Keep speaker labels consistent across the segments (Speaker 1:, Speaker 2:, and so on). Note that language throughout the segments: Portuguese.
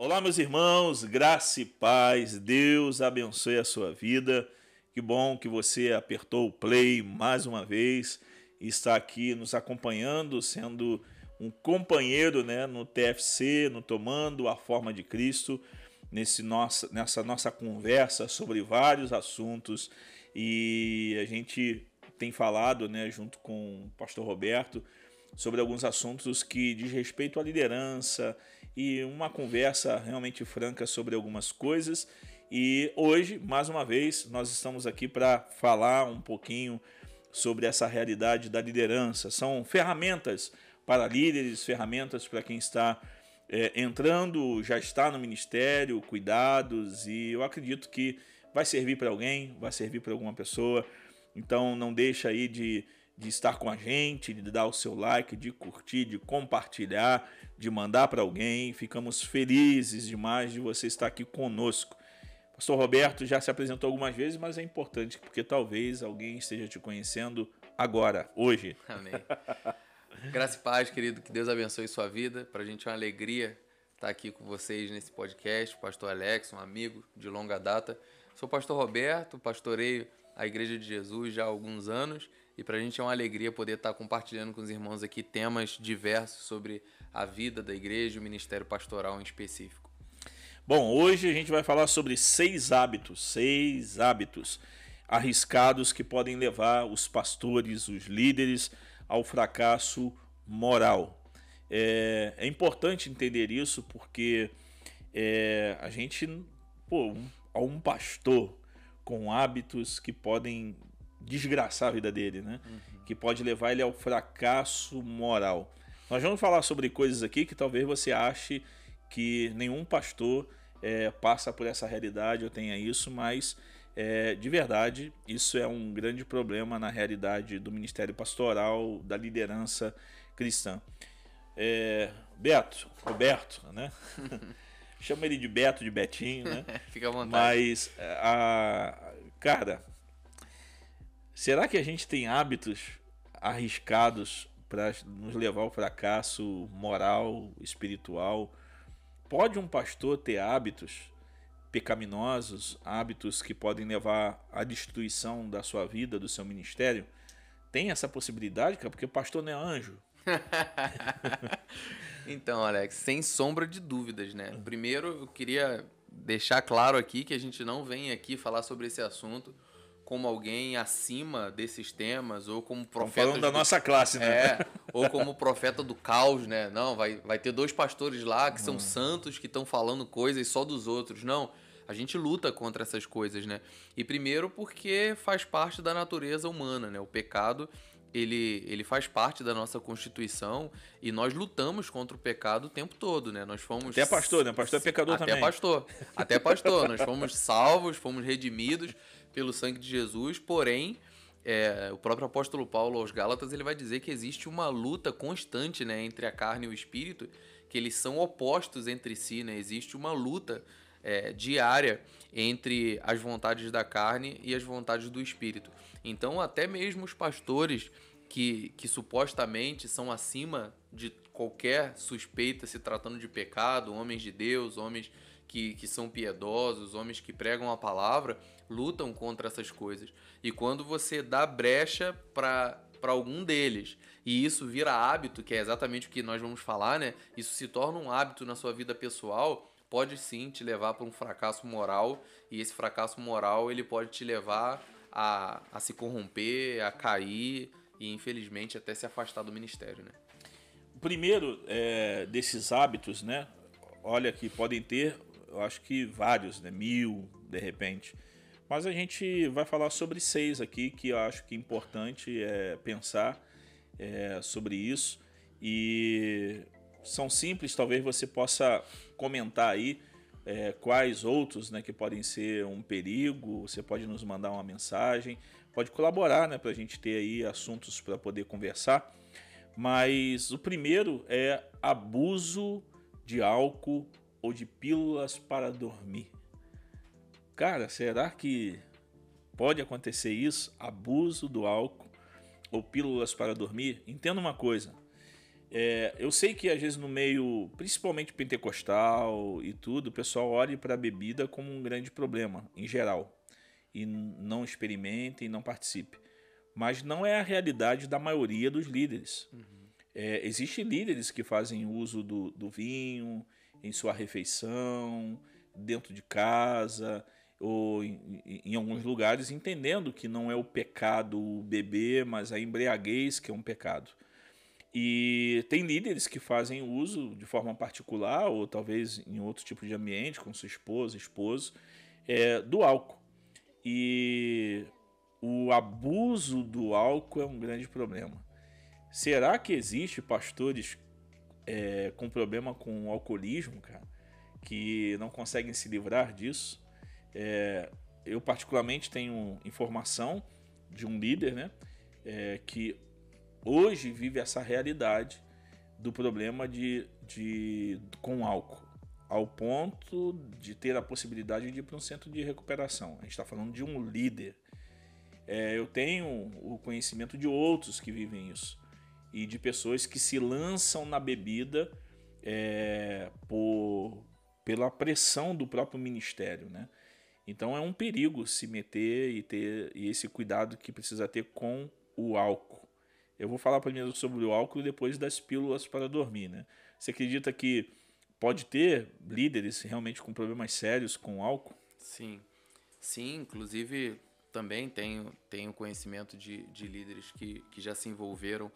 Speaker 1: Olá, meus irmãos, graça e paz, Deus abençoe a sua vida. Que bom que você apertou o play mais uma vez e está aqui nos acompanhando, sendo um companheiro, no TFC, no Tomando a Forma de Cristo, nessa nossa conversa sobre vários assuntos. E a gente tem falado, junto com o pastor Roberto, sobre alguns assuntos que diz respeito à liderança e uma conversa realmente franca sobre algumas coisas. E hoje, mais uma vez, nós estamos aqui para falar um pouquinho sobre essa realidade da liderança. São ferramentas para líderes, ferramentas para quem está entrando, já está no ministério, cuidados, e eu acredito que vai servir para alguém, vai servir para alguma pessoa. Então não deixa aí de estar com a gente, de dar o seu like, de curtir, de compartilhar, de mandar para alguém. Ficamos felizes demais de você estar aqui conosco. Pastor Roberto já se apresentou algumas vezes, mas é importante porque talvez alguém esteja te conhecendo agora, hoje.
Speaker 2: Amém. Graça e paz, querido. Que Deus abençoe sua vida. Para a gente é uma alegria estar aqui com vocês nesse podcast. Pastor Alex, um amigo de longa data. Sou o pastor Roberto, pastoreio a Igreja de Jesus já há alguns anos. E para a gente é uma alegria poder estar compartilhando com os irmãos aqui temas diversos sobre a vida da igreja e o ministério pastoral em específico.
Speaker 1: Bom, hoje a gente vai falar sobre seis hábitos arriscados que podem levar os pastores, os líderes, ao fracasso moral. É importante entender isso porque a gente, um pastor com hábitos que podem desgraçar a vida dele, que pode levar ele ao fracasso moral. Nós vamos falar sobre coisas aqui que talvez você ache que nenhum pastor passa por essa realidade ou tenha isso, mas de verdade isso é um grande problema na realidade do ministério pastoral, da liderança cristã. Roberto, chama ele de Beto, de Betinho,
Speaker 2: Fica à vontade.
Speaker 1: Mas, cara, será que a gente tem hábitos arriscados para nos levar ao fracasso moral, espiritual? Pode um pastor ter hábitos pecaminosos, hábitos que podem levar à destruição da sua vida, do seu ministério? Tem essa possibilidade, cara? Porque pastor não é anjo.
Speaker 2: Então, Alex, sem sombra de dúvidas, Primeiro, eu queria deixar claro aqui que a gente não vem aqui falar sobre esse assunto como alguém acima desses temas ou como profeta.
Speaker 1: Falando da nossa classe,
Speaker 2: ou como profeta do caos, Não, vai ter dois pastores lá que são santos, que estão falando coisas só dos outros. Não, a gente luta contra essas coisas, E primeiro porque faz parte da natureza humana, O pecado, ele faz parte da nossa Constituição e nós lutamos contra o pecado o tempo todo, Nós fomos...
Speaker 1: Até pastor, Pastor é pecador também.
Speaker 2: Até pastor. Nós fomos salvos, fomos redimidos pelo sangue de Jesus, porém, o próprio apóstolo Paulo aos Gálatas, ele vai dizer que existe uma luta constante, entre a carne e o espírito, que eles são opostos entre si, Existe uma luta diária entre as vontades da carne e as vontades do espírito. Então, até mesmo os pastores que supostamente são acima de qualquer suspeita se tratando de pecado, homens de Deus, homens que são piedosos, homens que pregam a palavra, lutam contra essas coisas. E quando você dá brecha para algum deles, e isso vira hábito, que é exatamente o que nós vamos falar, Isso se torna um hábito na sua vida pessoal, pode sim te levar para um fracasso moral, e esse fracasso moral ele pode te levar a se corromper, a cair e infelizmente até se afastar do ministério,
Speaker 1: O primeiro desses hábitos, olha que podem ter, eu acho que vários, 1000 de repente, mas a gente vai falar sobre 6 aqui que eu acho que é importante pensar sobre isso, e são simples, talvez você possa comentar aí quais outros que podem ser um perigo. Você pode nos mandar uma mensagem, pode colaborar para a gente ter aí assuntos para poder conversar. Mas o primeiro é abuso de álcool ou de pílulas para dormir. Cara, será que pode acontecer isso? Abuso do álcool ou pílulas para dormir? Entenda uma coisa, Eu sei que às vezes no meio, principalmente pentecostal e tudo, o pessoal olha para a bebida como um grande problema, em geral. E não experimente e não participe. Mas não é a realidade da maioria dos líderes. Existem líderes que fazem uso do vinho em sua refeição, dentro de casa, ou em alguns lugares, entendendo que não é o pecado o beber, mas a embriaguez que é um pecado. E tem líderes que fazem uso de forma particular, ou talvez em outro tipo de ambiente, com sua esposa, esposo, do álcool. E o abuso do álcool é um grande problema. Será que existe pastores com problema com o alcoolismo, cara, que não conseguem se livrar disso? Eu particularmente tenho informação de um líder, né, que hoje vive essa realidade do problema com álcool, ao ponto de ter a possibilidade de ir para um centro de recuperação. A gente está falando de um líder. Eu tenho o conhecimento de outros que vivem isso e de pessoas que se lançam na bebida pela pressão do próprio ministério, né? Então é um perigo se meter e ter esse cuidado que precisa ter com o álcool. Eu vou falar primeiro sobre o álcool e depois das pílulas para dormir, né? Você acredita que pode ter líderes realmente com problemas sérios com o álcool?
Speaker 2: Sim, sim, inclusive também tenho conhecimento de líderes que já se envolveram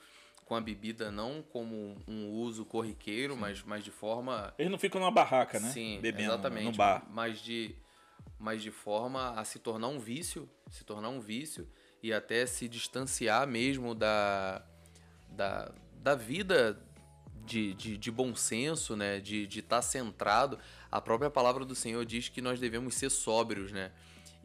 Speaker 2: com a bebida não como um uso corriqueiro, mas de forma...
Speaker 1: Eles não ficam numa barraca, né?
Speaker 2: Sim,
Speaker 1: Bebendo no
Speaker 2: exatamente,
Speaker 1: bar.
Speaker 2: mas de forma a se tornar um vício, e até se distanciar mesmo da vida de bom senso, né? De estar centrado. A própria palavra do Senhor diz que nós devemos ser sóbrios, né?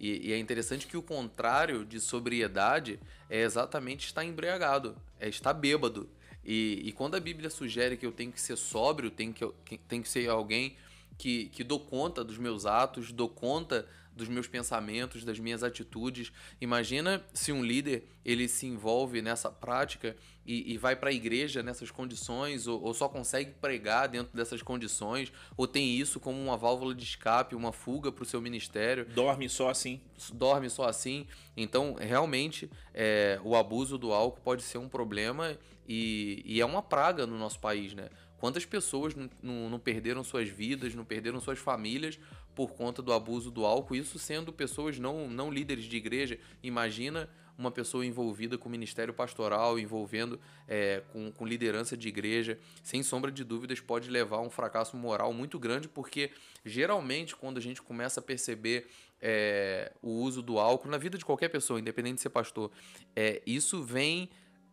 Speaker 2: E é interessante que o contrário de sobriedade é exatamente estar embriagado, é estar bêbado. E quando a Bíblia sugere que eu tenho que ser sóbrio, tenho que ser alguém que dou conta dos meus atos, dou conta dos meus pensamentos, das minhas atitudes. Imagina se um líder ele se envolve nessa prática e vai para a igreja nessas condições, ou só consegue pregar dentro dessas condições, ou tem isso como uma válvula de escape, uma fuga para o seu ministério.
Speaker 1: Dorme só assim.
Speaker 2: Dorme só assim. Então, realmente, o abuso do álcool pode ser um problema e é uma praga no nosso país, né? Quantas pessoas não perderam suas vidas, não perderam suas famílias por conta do abuso do álcool, isso sendo pessoas não líderes de igreja. Imagina uma pessoa envolvida com ministério pastoral, envolvendo com liderança de igreja. Sem sombra de dúvidas, pode levar a um fracasso moral muito grande, porque geralmente quando a gente começa a perceber o uso do álcool na vida de qualquer pessoa, independente de ser pastor, isso vem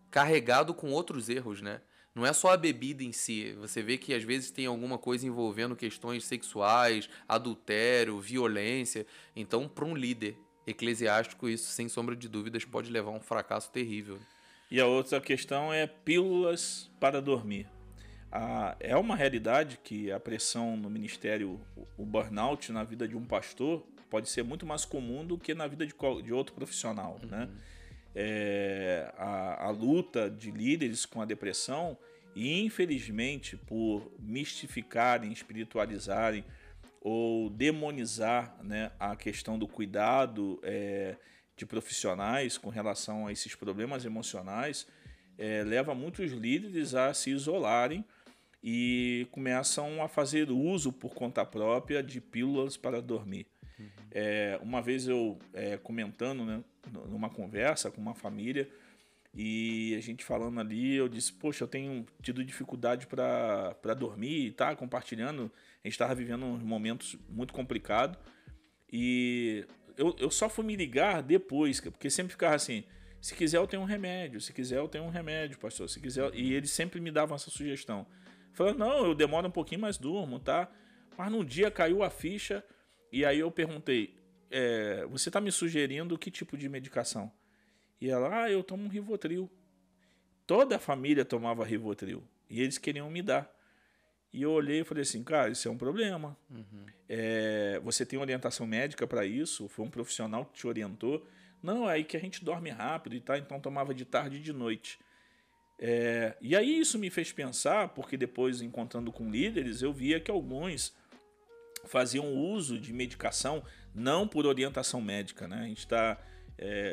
Speaker 2: carregado com outros erros, né? Não é só a bebida em si. Você vê que às vezes tem alguma coisa envolvendo questões sexuais, adultério, violência. Então, para um líder eclesiástico, isso, sem sombra de dúvidas, pode levar a um fracasso terrível.
Speaker 1: E a outra questão é pílulas para dormir. É uma realidade que a pressão no ministério, o burnout na vida de um pastor, pode ser muito mais comum do que na vida de outro profissional, né? A luta de líderes com a depressão, e infelizmente por mistificarem, espiritualizarem ou demonizar, né, a questão do cuidado de profissionais com relação a esses problemas emocionais, leva muitos líderes a se isolarem e começam a fazer uso por conta própria de pílulas para dormir. Uma vez eu comentando, né, numa conversa com uma família, e a gente falando ali, eu disse, poxa, eu tenho tido dificuldade para dormir, tá compartilhando, a gente estava vivendo uns momentos muito complicados, e eu só fui me ligar depois, porque sempre ficava assim, se quiser eu tenho um remédio, se quiser eu tenho um remédio, pastor, se quiser, e eles sempre me davam essa sugestão, falando, não, eu demoro um pouquinho, mas durmo, tá? Mas num dia caiu a ficha, e aí eu perguntei, você está me sugerindo que tipo de medicação? E ela, eu tomo um Rivotril. Toda a família tomava Rivotril. E eles queriam me dar. E eu olhei e falei assim, cara, isso é um problema. Você tem orientação médica para isso? Foi um profissional que te orientou? Não, é aí que a gente dorme rápido e tal, então tomava de tarde e de noite. E aí isso me fez pensar, porque depois, encontrando com líderes, eu via que alguns faziam uso de medicação não por orientação médica, né? A gente está...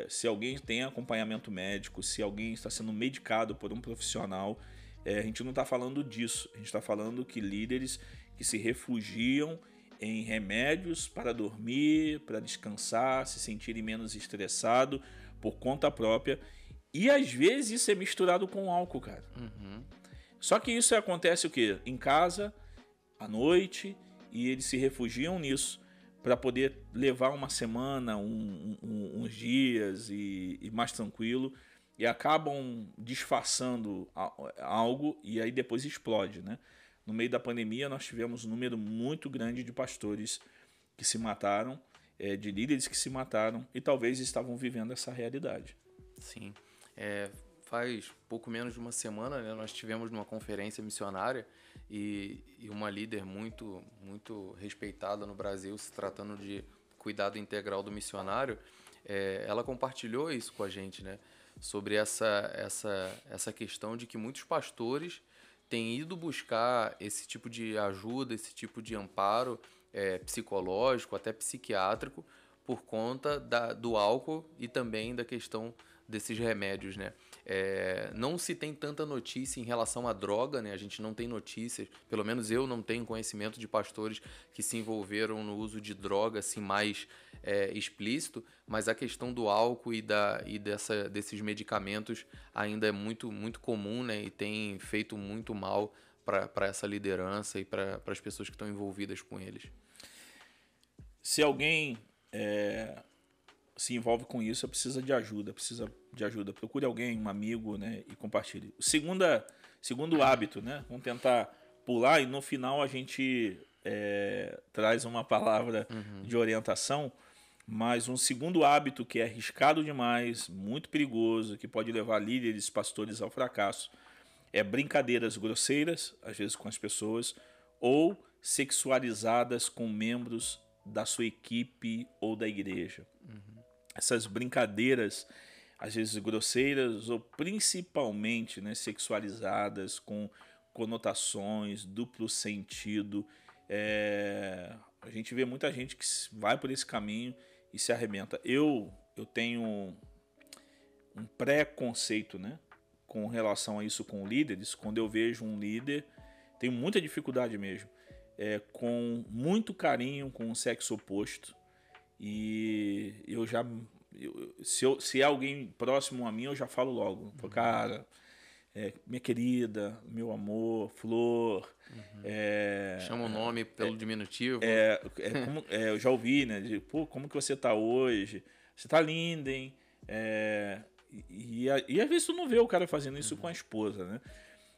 Speaker 1: se alguém tem acompanhamento médico, se alguém está sendo medicado por um profissional, a gente não está falando disso. A gente está falando que líderes que se refugiam em remédios para dormir, para descansar, se sentirem menos estressado por conta própria. E às vezes isso é misturado com álcool, cara. Só que isso acontece o quê? Em casa, à noite, e eles se refugiam nisso para poder levar uma semana, uns dias e mais tranquilo, e acabam disfarçando algo e aí depois explode, né? No meio da pandemia nós tivemos um número muito grande de pastores que se mataram, de líderes que se mataram e talvez estavam vivendo essa realidade.
Speaker 2: Sim. Faz pouco menos de uma semana, né, nós tivemos numa conferência missionária e uma líder muito, muito respeitada no Brasil, se tratando de cuidado integral do missionário, ela compartilhou isso com a gente, né, sobre essa questão de que muitos pastores têm ido buscar esse tipo de ajuda, esse tipo de amparo psicológico, até psiquiátrico, por conta do álcool e também da questão desses remédios, né? Não se tem tanta notícia em relação à droga, né? A gente não tem notícias, pelo menos eu não tenho conhecimento de pastores que se envolveram no uso de droga assim mais explícito, mas a questão do álcool desses medicamentos ainda é muito, muito comum, né? E tem feito muito mal para essa liderança e para as pessoas que estão envolvidas com eles.
Speaker 1: Se alguém se envolve com isso, precisa de ajuda, Procure alguém, um amigo, né, e compartilhe. Segundo hábito, né? Vamos tentar pular e no final a gente traz uma palavra de orientação, mas um segundo hábito que é arriscado demais, muito perigoso, que pode levar líderes, pastores ao fracasso, é brincadeiras grosseiras, às vezes com as pessoas, ou sexualizadas com membros da sua equipe ou da igreja. Essas brincadeiras, às vezes grosseiras ou principalmente, né, sexualizadas, com conotações, duplo sentido. A gente vê muita gente que vai por esse caminho e se arrebenta. Eu tenho um preconceito, né, com relação a isso com líderes. Quando eu vejo um líder, tenho muita dificuldade mesmo, com muito carinho com o sexo oposto. E se é alguém próximo a mim, eu já falo logo. Falo, cara, minha querida, meu amor, Flor.
Speaker 2: Chama o nome pelo diminutivo.
Speaker 1: Eu já ouvi, né? Pô, como que você tá hoje? Você tá linda, hein? E às vezes tu não vê o cara fazendo isso com a esposa, né?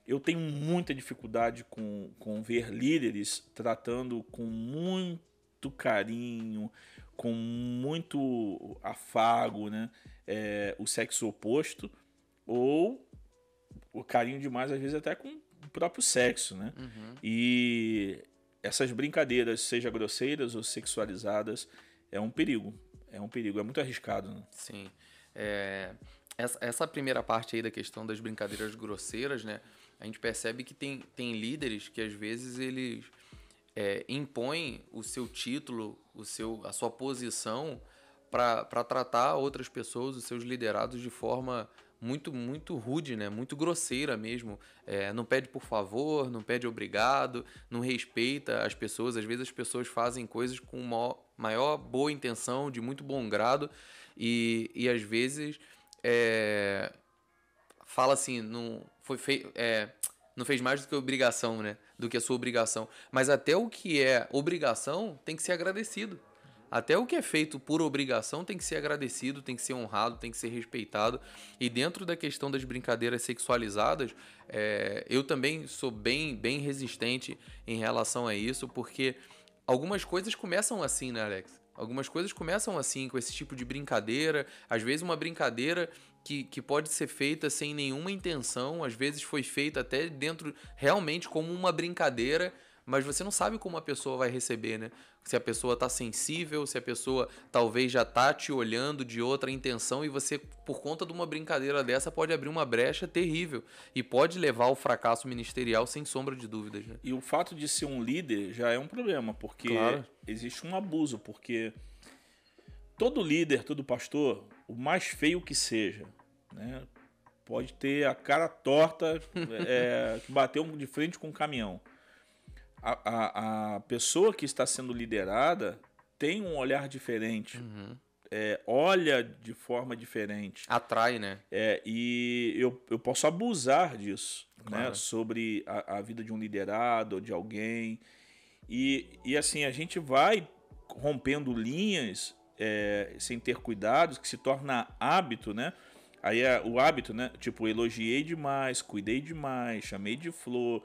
Speaker 1: Eu tenho muita dificuldade com ver líderes tratando com muito carinho, com muito afago, né, o sexo oposto, ou o carinho demais, às vezes até com o próprio sexo, né? E essas brincadeiras, seja grosseiras ou sexualizadas, é um perigo, é muito arriscado, né?
Speaker 2: Sim. Essa primeira parte aí da questão das brincadeiras grosseiras, né, a gente percebe que tem líderes que às vezes eles impõem o seu título, a sua posição para tratar outras pessoas, os seus liderados, de forma muito, muito rude, né? Muito grosseira mesmo. Não pede por favor, não pede obrigado, não respeita as pessoas. Às vezes as pessoas fazem coisas com maior boa intenção, de muito bom grado, e às vezes fala assim, não fez mais do que obrigação, né? Do que a sua obrigação. Mas até o que é obrigação tem que ser agradecido. Até o que é feito por obrigação tem que ser agradecido, tem que ser honrado, tem que ser respeitado. E dentro da questão das brincadeiras sexualizadas, eu também sou bem resistente em relação a isso, porque algumas coisas começam assim, né, Alex? Algumas coisas começam assim, com esse tipo de brincadeira. Às vezes uma brincadeira que pode ser feita sem nenhuma intenção, às vezes foi feita até dentro, realmente como uma brincadeira, mas você não sabe como a pessoa vai receber, né? Se a pessoa tá sensível, se a pessoa talvez já tá te olhando de outra intenção e você, por conta de uma brincadeira dessa, pode abrir uma brecha terrível e pode levar ao fracasso ministerial sem sombra de dúvidas, né?
Speaker 1: E o fato de ser um líder já é um problema, porque
Speaker 2: Claro.
Speaker 1: existe um abuso, porque todo líder, todo pastor, o mais feio que seja, né, pode ter a cara torta, que bateu de frente com um caminhão. A pessoa que está sendo liderada tem um olhar diferente, olha de forma diferente.
Speaker 2: Atrai, né?
Speaker 1: E eu posso abusar disso,
Speaker 2: Claro.
Speaker 1: né, sobre a vida de um liderado ou de alguém. E assim, a gente vai rompendo linhas sem ter cuidados, que se torna hábito, né? Aí o hábito, né? Tipo, elogiei demais, cuidei demais, chamei de flor.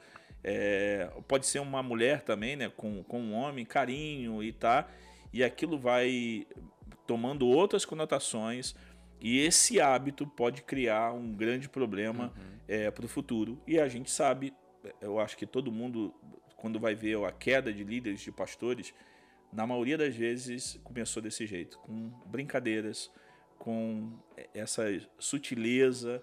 Speaker 1: Pode ser uma mulher também, né? Com um homem, carinho e tá. E aquilo vai tomando outras conotações. E esse hábito pode criar um grande problema para o futuro. E a gente sabe, eu acho que todo mundo, quando vai ver a queda de líderes, de pastores, na maioria das vezes começou desse jeito, com brincadeiras, com essa sutileza,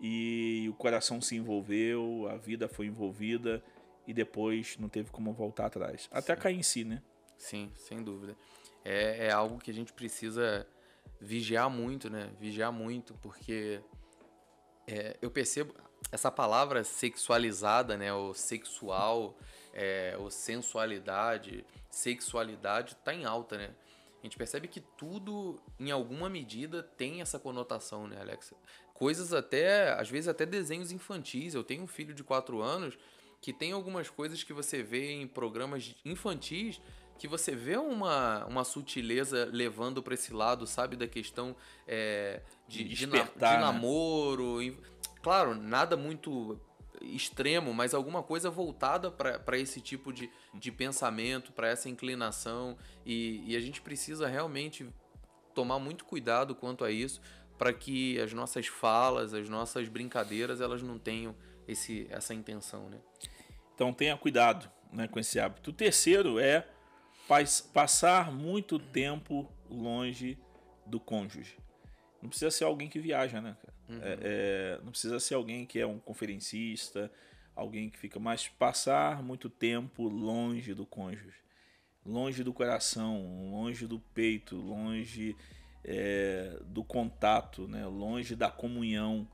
Speaker 1: e o coração se envolveu, a vida foi envolvida e depois não teve como voltar atrás. Até cair em si, né?
Speaker 2: Sim, sem dúvida. É algo que a gente precisa vigiar muito, né? Vigiar muito, porque eu percebo essa palavra sexualizada, né? O sexual, ou sensualidade, sexualidade tá em alta, né? A gente percebe que tudo, em alguma medida, tem essa conotação, né, Alex? Coisas até, às vezes até desenhos infantis. Eu tenho um filho de 4 anos que tem algumas coisas que você vê em programas infantis que você vê uma sutileza levando para esse lado, sabe? Da questão de
Speaker 1: despertar, né?
Speaker 2: namoro. Claro, nada muito extremo, mas alguma coisa voltada para esse tipo de pensamento, para essa inclinação. E a gente precisa realmente tomar muito cuidado quanto a isso, para que as nossas falas, as nossas brincadeiras, elas não tenham essa intenção, né?
Speaker 1: Então tenha cuidado, né, com esse hábito. O terceiro é passar muito tempo longe do cônjuge. Não precisa ser alguém que viaja, né, cara? Não precisa ser alguém que é um conferencista, alguém que fica, mas passar muito tempo longe do cônjuge, longe do coração, longe do peito, longe do contato, né? Longe da comunhão.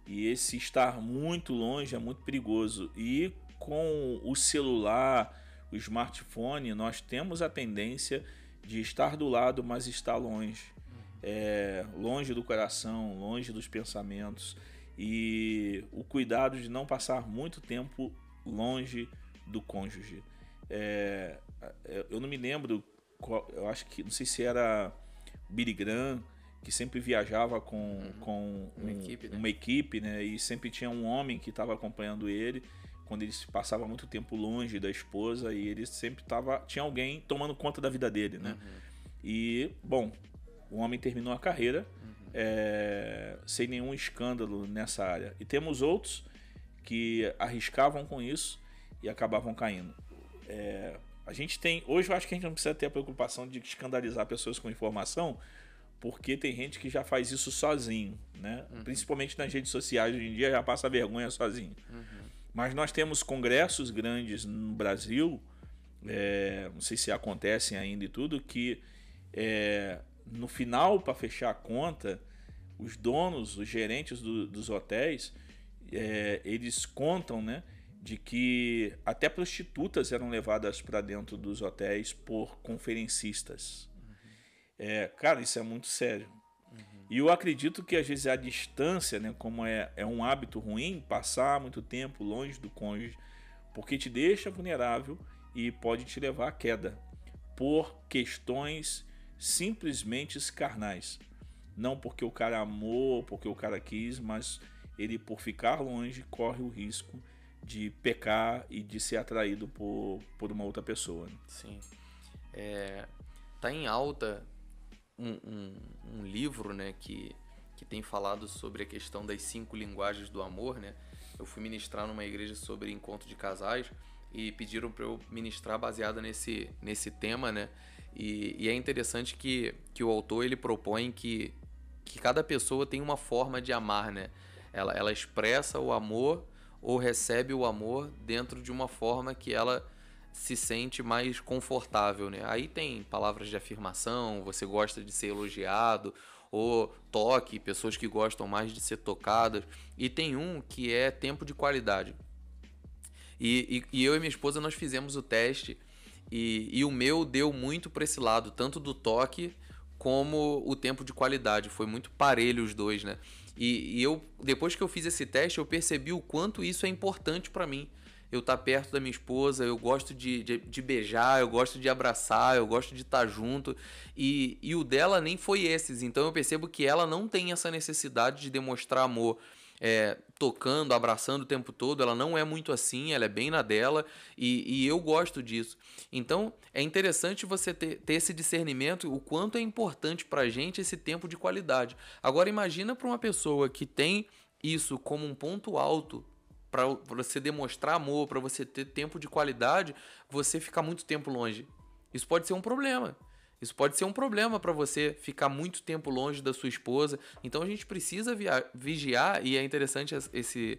Speaker 1: E esse estar muito longe é muito perigoso. E com o celular, o smartphone, nós temos a tendência de estar do lado, mas estar longe. Longe do coração, longe dos pensamentos. E o cuidado de não passar muito tempo longe do cônjuge. Eu não me lembro, eu acho que, não sei se era Billy Graham, que sempre viajava com uma equipe, né? E sempre tinha um homem que estava acompanhando ele quando ele passava muito tempo longe da esposa, e ele sempre tinha alguém tomando conta da vida dele, né? E, bom, o homem terminou a carreira sem nenhum escândalo nessa área. E temos outros que arriscavam com isso e acabavam caindo. A gente tem... Hoje eu acho que a gente não precisa ter a preocupação de escandalizar pessoas com informação, porque tem gente que já faz isso sozinho, né? Principalmente nas redes sociais, hoje em dia já passa vergonha sozinho. Mas nós temos congressos grandes no Brasil, não sei se acontecem ainda e tudo, que no final, para fechar a conta, os donos, os gerentes dos hotéis, eles contam, né, de que até prostitutas eram levadas para dentro dos hotéis por conferencistas. Cara, isso é muito sério. E eu acredito que às vezes a distância, né, como é um hábito ruim, passar muito tempo longe do cônjuge, porque te deixa vulnerável e pode te levar à queda por questões simplesmente carnais. Não porque o cara amou, porque o cara quis, mas ele, por ficar longe, corre o risco de pecar e de ser atraído por uma outra pessoa. Né?
Speaker 2: Sim. Tá em alta um livro, né, que tem falado sobre a questão das 5 linguagens do amor, né? Eu fui ministrar numa igreja sobre encontro de casais. e pediram para eu ministrar baseado nesse tema, né? E é interessante que o autor ele propõe que cada pessoa tem uma forma de amar, né? Ela expressa o amor ou recebe o amor dentro de uma forma que ela se sente mais confortável, né? Aí tem palavras de afirmação, você gosta de ser elogiado, ou toque, pessoas que gostam mais de ser tocadas. E tem um que é tempo de qualidade. E eu e minha esposa nós fizemos o teste e o meu deu muito para esse lado, tanto do toque como o tempo de qualidade. Foi muito parelho os dois, né? E eu, depois que eu fiz esse teste, eu percebi o quanto isso é importante para mim. Eu estar perto da minha esposa, eu gosto de beijar, eu gosto de abraçar, eu gosto de estar junto. E o dela nem foi esses. Então eu percebo que ela não tem essa necessidade de demonstrar amor tocando, abraçando o tempo todo. Ela não é muito assim, ela é bem na dela. E eu gosto disso. Então é interessante você ter esse discernimento, o quanto é importante pra gente esse tempo de qualidade. Agora imagina para uma pessoa que tem isso como um ponto alto para você demonstrar amor, para você ter tempo de qualidade, você ficar muito tempo longe. Isso pode ser um problema. Isso pode ser um problema para você ficar muito tempo longe da sua esposa. Então a gente precisa vigiar, e é interessante esse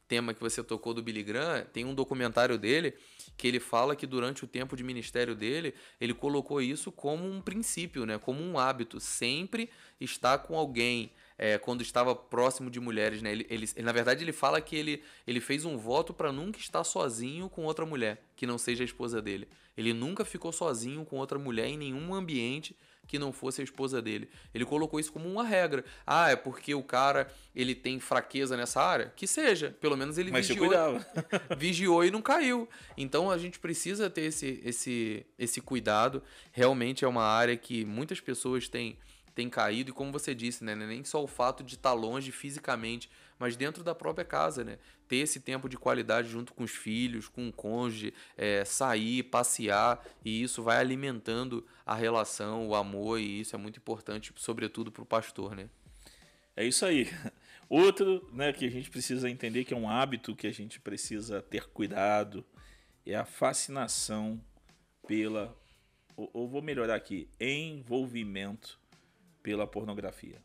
Speaker 2: tema que você tocou do Billy Graham. Tem um documentário dele que ele fala que durante o tempo de ministério dele, ele colocou isso como um princípio, né? Como um hábito, sempre estar com alguém. Quando estava próximo de mulheres, né? Na verdade, ele fala que ele fez um voto para nunca estar sozinho com outra mulher que não seja a esposa dele. Ele nunca ficou sozinho com outra mulher em nenhum ambiente que não fosse a esposa dele. Ele colocou isso como uma regra. Ah, é porque o cara ele tem fraqueza nessa área? Que seja. Pelo menos ele
Speaker 1: Mas
Speaker 2: vigiou,
Speaker 1: se cuidava.
Speaker 2: vigiou e não caiu. Então a gente precisa ter esse cuidado. Realmente é uma área que muitas pessoas têm caído, e como você disse, né, nem só o fato de estar longe fisicamente, mas dentro da própria casa, né, ter esse tempo de qualidade junto com os filhos, com o cônjuge, sair, passear, e isso vai alimentando a relação, o amor, e isso é muito importante, sobretudo para o pastor, né?
Speaker 1: É isso aí. Outro, né, que a gente precisa entender que é um hábito que a gente precisa ter cuidado é a fascinação pela, ou vou melhorar aqui, envolvimento pela pornografia.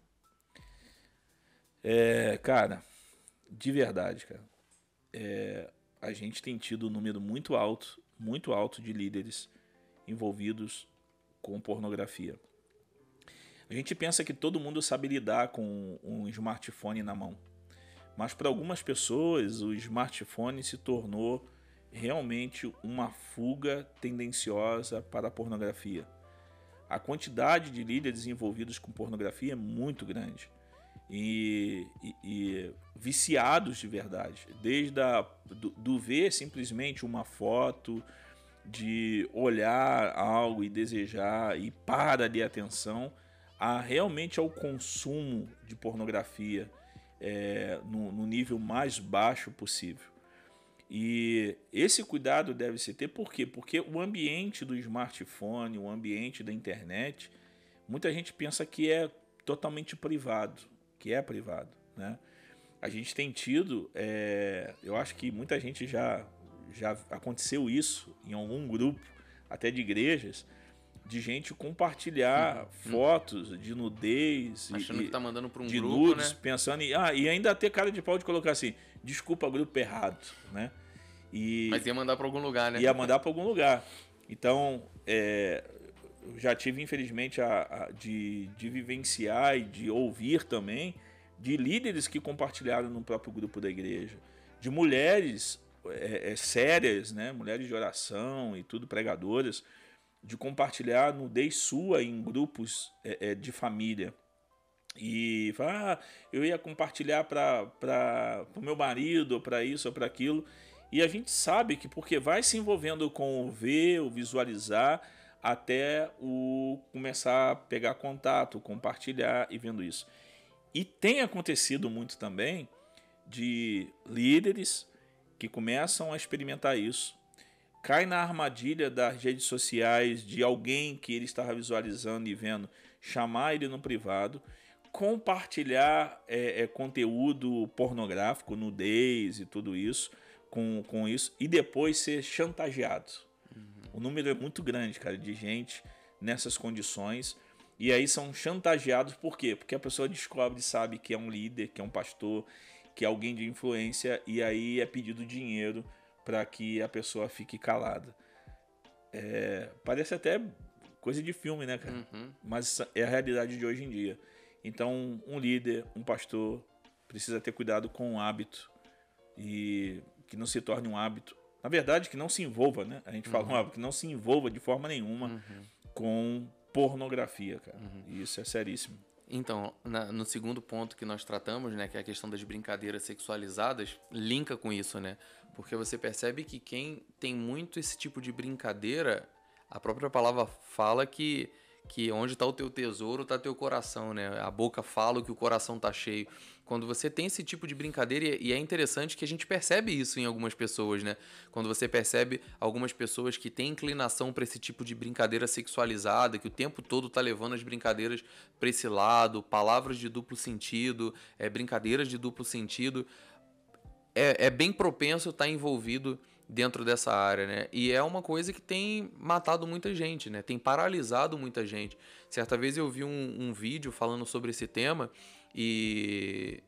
Speaker 1: Cara, de verdade, cara, a gente tem tido um número muito alto de líderes envolvidos com pornografia. A gente pensa que todo mundo sabe lidar com um smartphone na mão, mas para algumas pessoas o smartphone se tornou realmente uma fuga tendenciosa para a pornografia. A quantidade de líderes envolvidos com pornografia é muito grande e viciados de verdade. Desde do ver simplesmente uma foto, de olhar algo e desejar e para de atenção, a realmente ao consumo de pornografia no nível mais baixo possível. E esse cuidado deve se ter, por quê? Porque o ambiente do smartphone, o ambiente da internet, muita gente pensa que é totalmente privado, né? A gente tem tido, eu acho que muita gente já aconteceu isso em algum grupo, até de igrejas, de gente compartilhar fotos de nudez,
Speaker 2: achando que tá mandando para um
Speaker 1: de
Speaker 2: grupo,
Speaker 1: nudes,
Speaker 2: né?
Speaker 1: pensando e ainda ter cara de pau de colocar assim, desculpa, grupo errado, né?
Speaker 2: Mas ia mandar para algum lugar, né?
Speaker 1: Ia mandar para algum lugar. Então, eu já tive, infelizmente, de vivenciar e de ouvir também de líderes que compartilharam no próprio grupo da igreja, de mulheres sérias, né? Mulheres de oração e tudo, pregadoras, de compartilhar nudez sua em grupos de família. E falar, eu ia compartilhar para o meu marido, ou para isso, ou para aquilo. E a gente sabe que porque vai se envolvendo com o ver, o visualizar, até o começar a pegar contato, compartilhar e vendo isso. E tem acontecido muito também de líderes que começam a experimentar isso, cai na armadilha das redes sociais, de alguém que ele estava visualizando e vendo, chamar ele no privado, compartilhar conteúdo pornográfico, nudez e tudo isso, com isso e depois ser chantageado. O número é muito grande, cara, de gente nessas condições. E aí são chantageados por quê? Porque a pessoa descobre e sabe que é um líder, que é um pastor, que é alguém de influência, e aí é pedido dinheiro para que a pessoa fique calada. Parece até coisa de filme, né, cara? Mas é a realidade de hoje em dia. Então, um líder, um pastor, precisa ter cuidado com o hábito e que não se torne um hábito. Na verdade, que não se envolva, né? A gente fala um hábito, que não se envolva de forma nenhuma com pornografia, cara. E isso é seríssimo.
Speaker 2: Então, no segundo ponto que nós tratamos, né, que é a questão das brincadeiras sexualizadas, linka com isso, né? Porque você percebe que quem tem muito esse tipo de brincadeira, a própria palavra fala que onde está o teu tesouro, está teu coração, né? A boca fala que o coração está cheio. Quando você tem esse tipo de brincadeira, e é interessante que a gente percebe isso em algumas pessoas, né? Quando você percebe algumas pessoas que têm inclinação para esse tipo de brincadeira sexualizada, que o tempo todo tá levando as brincadeiras para esse lado, palavras de duplo sentido, brincadeiras de duplo sentido, é bem propenso estar envolvido dentro dessa área, né? E é uma coisa que tem matado muita gente, né? Tem paralisado muita gente. Certa vez eu vi um vídeo falando sobre esse tema e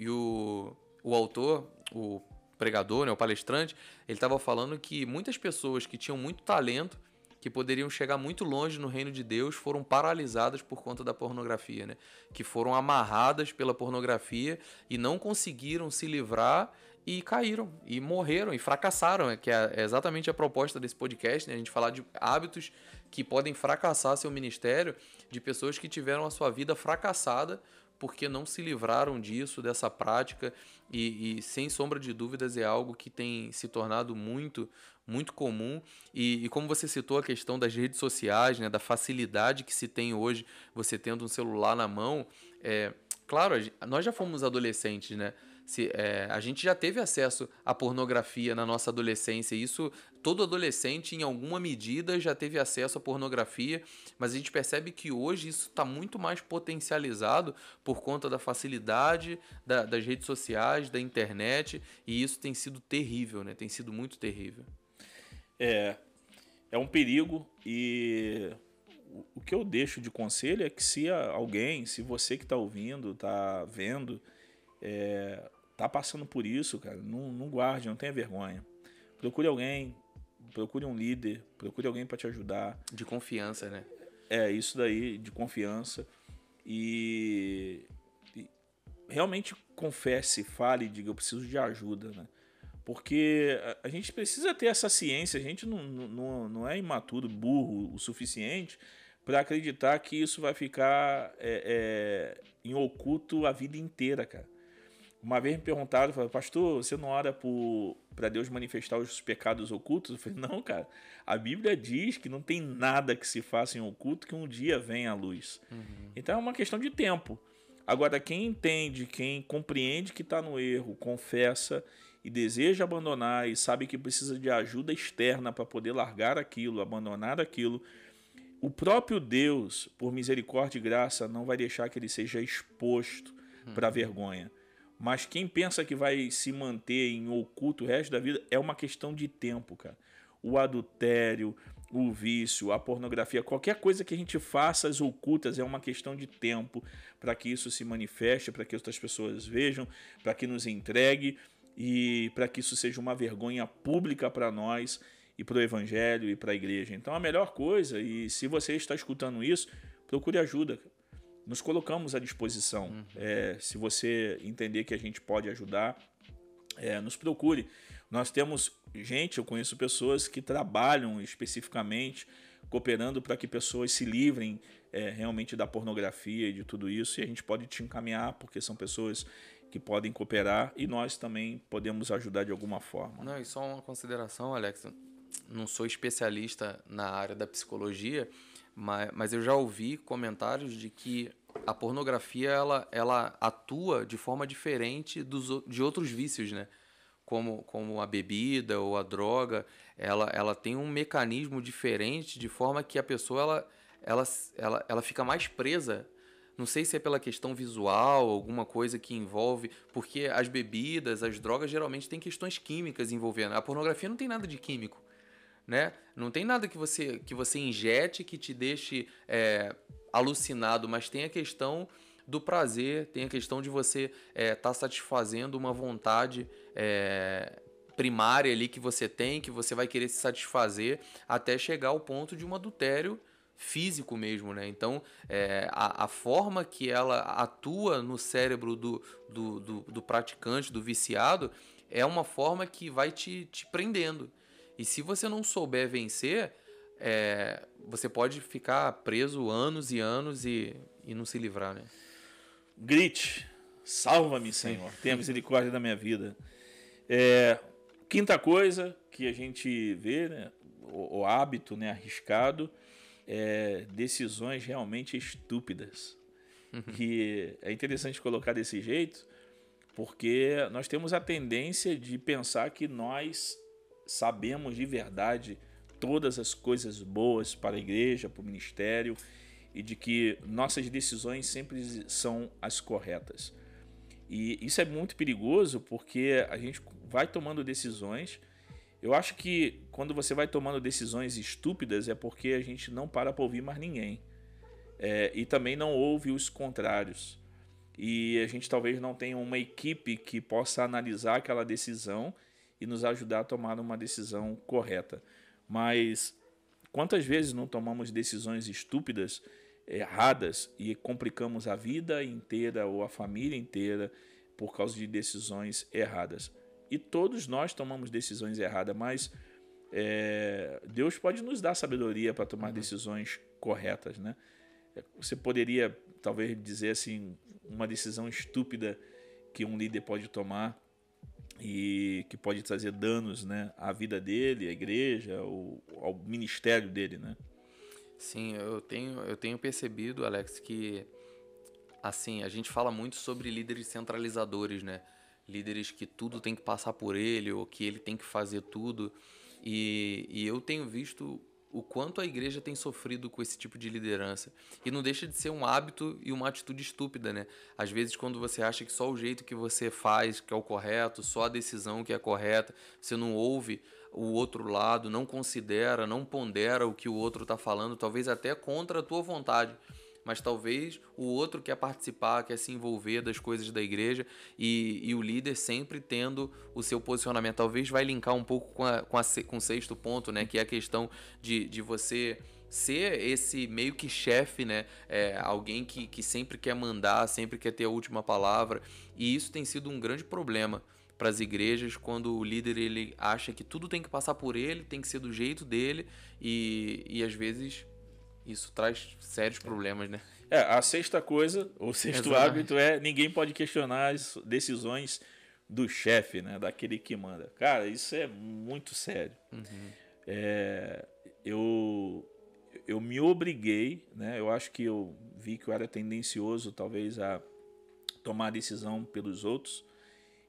Speaker 2: o autor, o pregador, né, o palestrante, ele estava falando que muitas pessoas que tinham muito talento, que poderiam chegar muito longe no reino de Deus, foram paralisadas por conta da pornografia, né? Que foram amarradas pela pornografia e não conseguiram se livrar e caíram, e morreram, e fracassaram, que é exatamente a proposta desse podcast, né? A gente falar de hábitos que podem fracassar seu ministério, de pessoas que tiveram a sua vida fracassada porque não se livraram disso, dessa prática, e sem sombra de dúvidas é algo que tem se tornado muito, muito comum. E como você citou a questão das redes sociais, né, da facilidade que se tem hoje, você tendo um celular na mão, claro, nós já fomos adolescentes, né? A gente já teve acesso à pornografia na nossa adolescência. Isso, todo adolescente, em alguma medida, já teve acesso à pornografia, mas a gente percebe que hoje isso está muito mais potencializado por conta da facilidade das redes sociais, da internet, e isso tem sido terrível, né? Tem sido muito terrível.
Speaker 1: É um perigo, e o que eu deixo de conselho é que se você que está ouvindo, está vendo, tá passando por isso, cara, não guarde, não tenha vergonha. Procure alguém, procure um líder, procure alguém para te ajudar.
Speaker 2: De confiança, né?
Speaker 1: Isso daí, de confiança. E realmente confesse, fale, diga, eu preciso de ajuda, né? Porque a gente precisa ter essa ciência, a gente não é imaturo, burro o suficiente para acreditar que isso vai ficar em oculto a vida inteira, cara. Uma vez me perguntaram, falaram, pastor, você não ora para Deus manifestar os pecados ocultos? Eu falei, não, cara, a Bíblia diz que não tem nada que se faça em oculto que um dia venha à luz. Então é uma questão de tempo. Agora, quem entende, quem compreende que está no erro, confessa e deseja abandonar e sabe que precisa de ajuda externa para poder largar aquilo, abandonar aquilo, o próprio Deus, por misericórdia e graça, não vai deixar que ele seja exposto para a vergonha. Mas quem pensa que vai se manter em oculto o resto da vida é uma questão de tempo, cara. O adultério, o vício, a pornografia, qualquer coisa que a gente faça as ocultas é uma questão de tempo para que isso se manifeste, para que outras pessoas vejam, para que nos entregue e para que isso seja uma vergonha pública para nós e para o evangelho e para a igreja. Então a melhor coisa, e se você está escutando isso, procure ajuda. Nos colocamos à disposição. Se você entender que a gente pode ajudar, nos procure. Nós temos eu conheço pessoas que trabalham especificamente cooperando para que pessoas se livrem realmente da pornografia e de tudo isso, e a gente pode te encaminhar, porque são pessoas que podem cooperar e nós também podemos ajudar de alguma forma.
Speaker 2: Não, e só uma consideração, Alex, não sou especialista na área da psicologia, mas eu já ouvi comentários de que a pornografia ela atua de forma diferente de outros vícios, né? Como a bebida ou a droga, ela tem um mecanismo diferente, de forma que a pessoa ela fica mais presa Não sei se é pela questão visual, alguma coisa que envolve, porque as bebidas, as drogas geralmente têm questões químicas envolvendo. A pornografia não tem nada de químico, né? Não tem nada que você injete que te deixe alucinado, mas tem a questão do prazer, tem a questão de você tá satisfazendo uma vontade primária ali que você tem, que você vai querer se satisfazer até chegar ao ponto de um adultério físico mesmo, né? Então, a forma que ela atua no cérebro do praticante, do viciado, é uma forma que vai te prendendo. E se você não souber vencer, você pode ficar preso anos e anos e não se livrar, né?
Speaker 1: Grite, salva-me, Senhor, tenha misericórdia da minha vida. Quinta coisa que a gente vê, né, o hábito, né, arriscado, decisões realmente estúpidas. E é interessante colocar desse jeito, porque nós temos a tendência de pensar que nós sabemos de verdade todas as coisas boas para a igreja, para o ministério, e de que nossas decisões sempre são as corretas. E isso é muito perigoso, porque a gente vai tomando decisões. Eu acho que quando você vai tomando decisões estúpidas é porque a gente não para ouvir mais ninguém. E também não ouve os contrários. E a gente talvez não tenha uma equipe que possa analisar aquela decisão e nos ajudar a tomar uma decisão correta. Mas quantas vezes não tomamos decisões estúpidas, erradas, e complicamos a vida inteira ou a família inteira por causa de decisões erradas? E todos nós tomamos decisões erradas, mas Deus pode nos dar sabedoria para tomar decisões corretas, né? Você poderia talvez dizer assim, uma decisão estúpida que um líder pode tomar e que pode trazer danos, né, à vida dele, à igreja, ao ministério dele, né?
Speaker 2: Sim, eu tenho percebido, Alex, que assim, a gente fala muito sobre líderes centralizadores, né? Líderes que tudo tem que passar por ele, ou que ele tem que fazer tudo. E eu tenho visto o quanto a igreja tem sofrido com esse tipo de liderança. E não deixa de ser um hábito e uma atitude estúpida, né? Às vezes, quando você acha que só o jeito que você faz que é o correto, só a decisão que é correta, você não ouve o outro lado, não considera, não pondera o que o outro está falando, talvez até contra a tua vontade. Mas talvez o outro quer participar, quer se envolver das coisas da igreja e o líder sempre tendo o seu posicionamento. Talvez vai linkar um pouco com o sexto ponto, né? Que é a questão de você ser esse meio que chefe, né? Alguém que sempre quer mandar, sempre quer ter a última palavra. E isso tem sido um grande problema para as igrejas, quando o líder ele acha que tudo tem que passar por ele, tem que ser do jeito dele e às vezes isso traz sérios problemas, né?
Speaker 1: A sexta coisa, o sexto hábito ninguém pode questionar as decisões do chefe, né? Daquele que manda. Cara, isso é muito sério. Eu me obriguei, né? Eu acho que eu vi que eu era tendencioso talvez a tomar decisão pelos outros.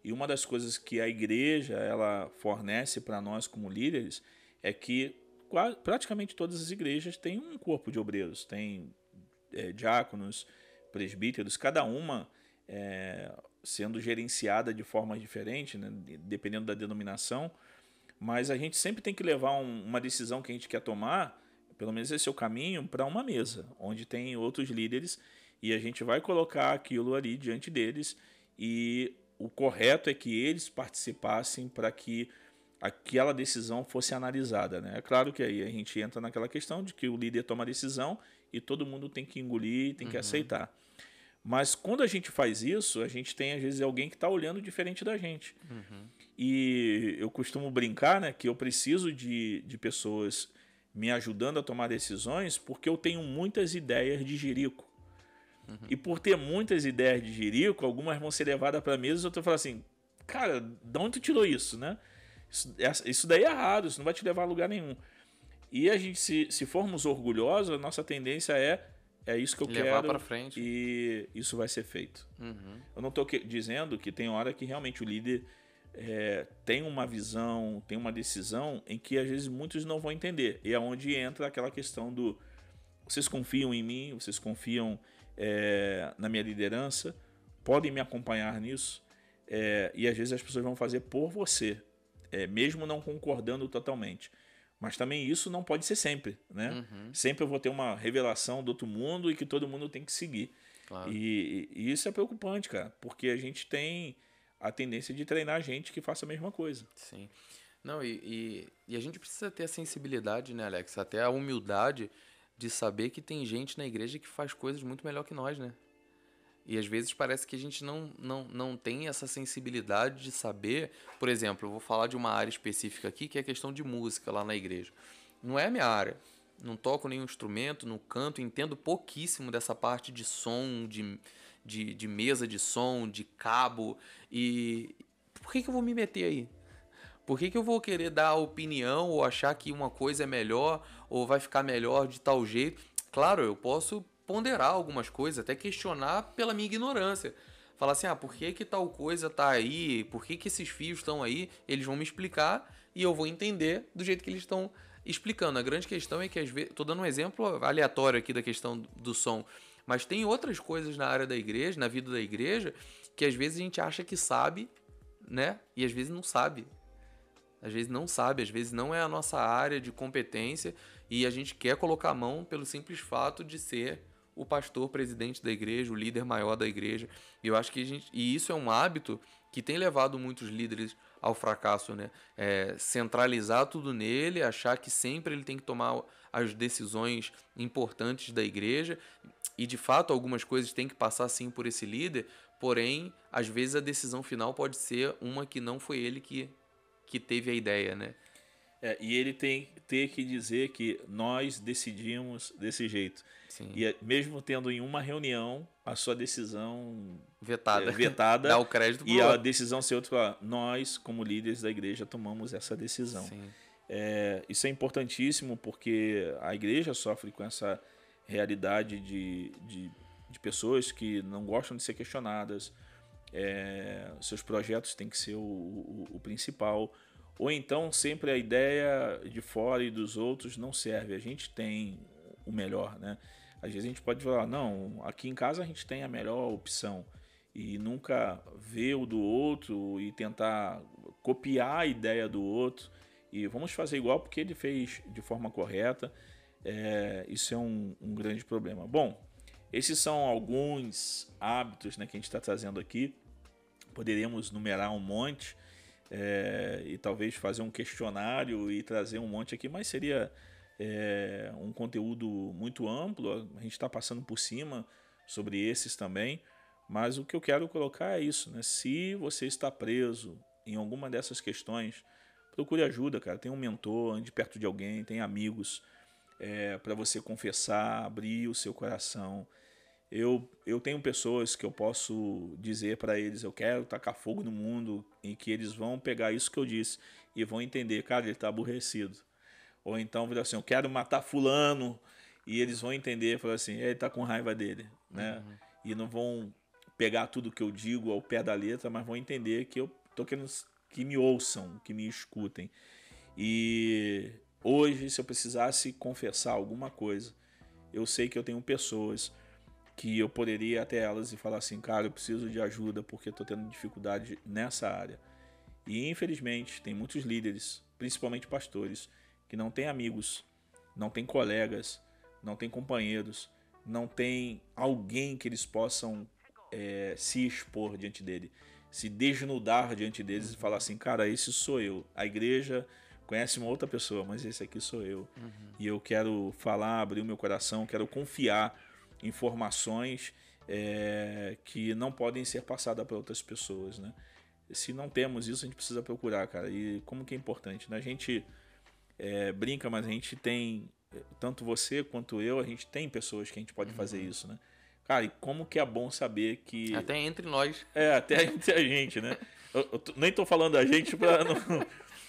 Speaker 1: E uma das coisas que a igreja ela fornece para nós como líderes é que praticamente todas as igrejas têm um corpo de obreiros, tem diáconos, presbíteros, cada uma sendo gerenciada de forma diferente, né, dependendo da denominação, mas a gente sempre tem que levar uma decisão que a gente quer tomar, pelo menos esse é o caminho, para uma mesa, onde tem outros líderes e a gente vai colocar aquilo ali diante deles e o correto é que eles participassem para que aquela decisão fosse analisada, né? É claro que aí a gente entra naquela questão de que o líder toma a decisão e todo mundo tem que engolir, tem que aceitar. Mas quando a gente faz isso, a gente tem às vezes alguém que está olhando diferente da gente. E eu costumo brincar, né, que eu preciso de pessoas me ajudando a tomar decisões porque eu tenho muitas ideias de jirico. E por ter muitas ideias de jirico, algumas vão ser levadas para a mesa e outras falam assim, cara, de onde tu tirou isso, né? Isso daí é errado, isso não vai te levar a lugar nenhum. E a gente, se formos orgulhosos, a nossa tendência é isso que eu
Speaker 2: levar
Speaker 1: quero
Speaker 2: pra frente.
Speaker 1: E isso vai ser feito. Eu não estou dizendo que tem hora que realmente o líder tem uma visão, tem uma decisão em que às vezes muitos não vão entender. E é onde entra aquela questão do vocês confiam em mim, vocês confiam na minha liderança, podem me acompanhar nisso, e às vezes as pessoas vão fazer por você, mesmo não concordando totalmente. Mas também isso não pode ser sempre, né?
Speaker 2: Uhum.
Speaker 1: Sempre eu vou ter uma revelação do outro mundo e que todo mundo tem que seguir.
Speaker 2: Claro.
Speaker 1: E isso é preocupante, cara, porque a gente tem a tendência de treinar gente que faça a mesma coisa.
Speaker 2: Sim. Não, e a gente precisa ter a sensibilidade, né, Alex? Até a humildade de saber que tem gente na igreja que faz coisas muito melhor que nós, né? E às vezes parece que a gente não tem essa sensibilidade de saber. Por exemplo, eu vou falar de uma área específica aqui, que é a questão de música lá na igreja. Não é a minha área. Não toco nenhum instrumento, não canto, entendo pouquíssimo dessa parte de som, de mesa de som, de cabo. E por que eu vou me meter aí? Por que eu vou querer dar opinião ou achar que uma coisa é melhor ou vai ficar melhor de tal jeito? Claro, eu posso ponderar algumas coisas, até questionar pela minha ignorância. Falar assim, por que tal coisa tá aí? Por que esses fios estão aí? Eles vão me explicar e eu vou entender do jeito que eles estão explicando. A grande questão é que, às vezes, tô dando um exemplo aleatório aqui da questão do som, mas tem outras coisas na área da igreja, na vida da igreja, que às vezes a gente acha que sabe, né? E às vezes não sabe. Às vezes não sabe, às vezes não é a nossa área de competência e a gente quer colocar a mão pelo simples fato de ser o pastor presidente da igreja, o líder maior da igreja. E eu acho que e isso é um hábito que tem levado muitos líderes ao fracasso, né? Centralizar tudo nele, achar que sempre ele tem que tomar as decisões importantes da igreja e de fato algumas coisas têm que passar sim por esse líder, porém, às vezes a decisão final pode ser uma que não foi ele que teve a ideia, né?
Speaker 1: E ele tem ter que dizer que nós decidimos desse jeito.
Speaker 2: Sim.
Speaker 1: E mesmo tendo em uma reunião a sua decisão
Speaker 2: vetada dá o crédito pro
Speaker 1: e a
Speaker 2: outro.
Speaker 1: decisão ser outra, nós, como líderes da igreja, tomamos essa decisão.
Speaker 2: Sim.
Speaker 1: Isso é importantíssimo porque a igreja sofre com essa realidade de pessoas que não gostam de ser questionadas. Seus projetos têm que ser o principal. Ou então sempre a ideia de fora e dos outros não serve. A gente tem o melhor, né? Às vezes a gente pode falar, não, aqui em casa a gente tem a melhor opção. E nunca ver o do outro e tentar copiar a ideia do outro. E vamos fazer igual porque ele fez de forma correta. Isso é um grande problema. Bom, esses são alguns hábitos, né, que a gente está trazendo aqui. Poderíamos numerar um monte. E talvez fazer um questionário e trazer um monte aqui, mas seria um conteúdo muito amplo. A gente está passando por cima sobre esses também, mas o que eu quero colocar é isso, né? Se você está preso em alguma dessas questões, procure ajuda, cara. Tem um mentor, ande perto de alguém, tem amigos para você confessar, abrir o seu coração. Eu tenho pessoas que eu posso dizer para eles, eu quero tacar fogo no mundo, e que eles vão pegar isso que eu disse e vão entender, cara, ele está aborrecido. Ou então, vou dizer assim, eu quero matar fulano, e eles vão entender, falar assim, ele está com raiva dele, né?
Speaker 2: Uhum.
Speaker 1: E não vão pegar tudo que eu digo ao pé da letra, mas vão entender que eu tô querendo que me ouçam, que me escutem. E hoje, se eu precisasse confessar alguma coisa, eu sei que eu tenho pessoas que eu poderia ir até elas e falar assim, cara, eu preciso de ajuda porque estou tendo dificuldade nessa área. E infelizmente tem muitos líderes, principalmente pastores, que não têm amigos, não têm colegas, não têm companheiros, não têm alguém que eles possam se expor diante dele, se desnudar diante deles e falar assim, cara, esse sou eu. A igreja conhece uma outra pessoa, mas esse aqui sou eu. E eu quero falar, abrir o meu coração, quero confiar informações que não podem ser passadas para outras pessoas, né? Se não temos isso, a gente precisa procurar, cara. E como que é importante, né? A gente brinca, mas a gente tem, tanto você quanto eu, a gente tem pessoas que a gente pode fazer isso, né? Cara, e como que é bom saber que...
Speaker 2: Até entre nós.
Speaker 1: Até entre a gente, né? Eu nem tô falando a gente para não...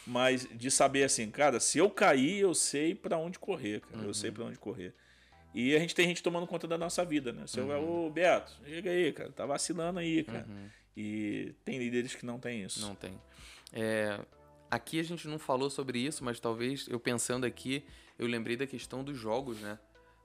Speaker 1: Mas de saber assim, cara, se eu cair, eu sei para onde correr, cara. Eu sei para onde correr. E a gente tem gente tomando conta da nossa vida, né? Se eu ô Beto, chega aí, cara, tá vacilando aí, cara. E tem líderes que não tem isso.
Speaker 2: Não tem. Aqui a gente não falou sobre isso, mas talvez eu pensando aqui, eu lembrei da questão dos jogos, né?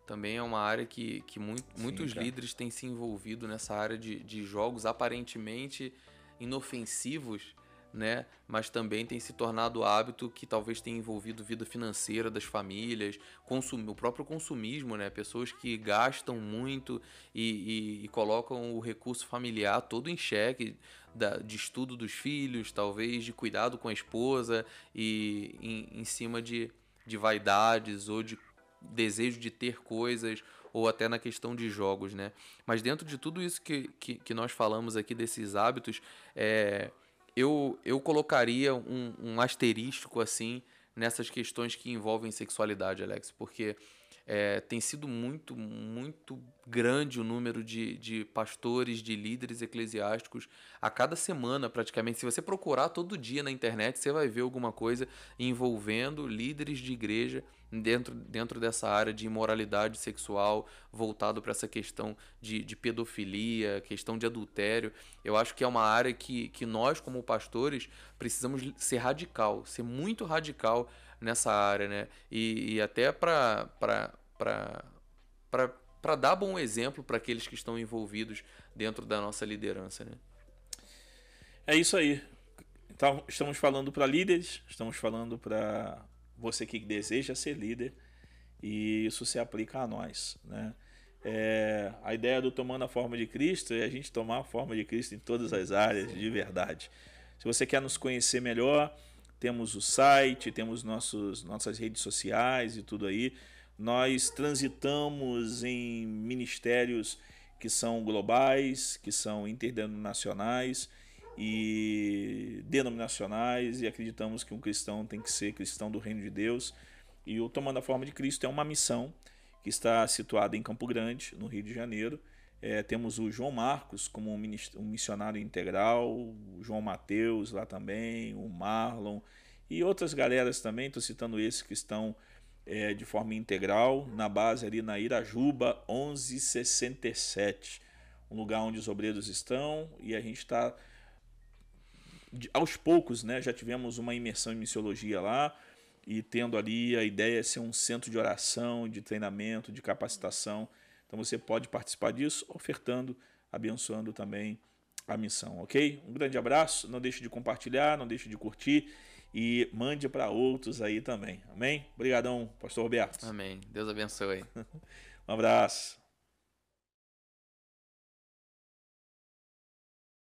Speaker 2: também é uma área que muitos
Speaker 1: cara.
Speaker 2: líderes têm se envolvido nessa área de jogos aparentemente inofensivos, né? Mas também tem se tornado hábito que talvez tenha envolvido vida financeira das famílias, o próprio consumismo, né? Pessoas que gastam muito e colocam o recurso familiar todo em xeque, de estudo dos filhos, talvez de cuidado com a esposa e em cima de vaidades ou de desejo de ter coisas, ou até na questão de jogos, né? Mas dentro de tudo isso que nós falamos aqui desses hábitos, eu colocaria um asterístico assim nessas questões que envolvem sexualidade, Alex, porque tem sido muito grande o número de pastores, de líderes eclesiásticos a cada semana, praticamente. Se você procurar todo dia na internet, você vai ver alguma coisa envolvendo líderes de igreja dentro dessa área de imoralidade sexual, voltado para essa questão de pedofilia, questão de adultério. Eu acho que é uma área que nós, como pastores, precisamos ser muito radical nessa área, né? E até para dar bom exemplo para aqueles que estão envolvidos dentro da nossa liderança, né?
Speaker 1: É isso aí. Então, estamos falando para líderes, estamos falando para você que deseja ser líder, e isso se aplica a nós, né? A ideia do Tomando a Forma de Cristo é a gente tomar a forma de Cristo em todas as áreas, de verdade. Se você quer nos conhecer melhor, temos o site, temos nossas redes sociais e tudo aí. Nós transitamos em ministérios que são globais, que são interdenominacionais e denominacionais, e acreditamos que um cristão tem que ser cristão do Reino de Deus. E o Tomando a Forma de Cristo é uma missão que está situada em Campo Grande, no Rio de Janeiro. Temos o João Marcos como um missionário integral, o João Mateus lá também, o Marlon e outras galeras também. Estou citando esses que estão de forma integral na base ali na Irajuba 1167, um lugar onde os obreiros estão, e a gente está aos poucos, né? Já tivemos uma imersão em missiologia lá, e tendo ali a ideia é ser um centro de oração, de treinamento, de capacitação. Então você pode participar disso ofertando, abençoando também a missão, ok? Um grande abraço, não deixe de compartilhar, não deixe de curtir e mande para outros aí também, amém? Obrigadão, pastor Roberto.
Speaker 2: Amém. Deus abençoe.
Speaker 1: Um abraço.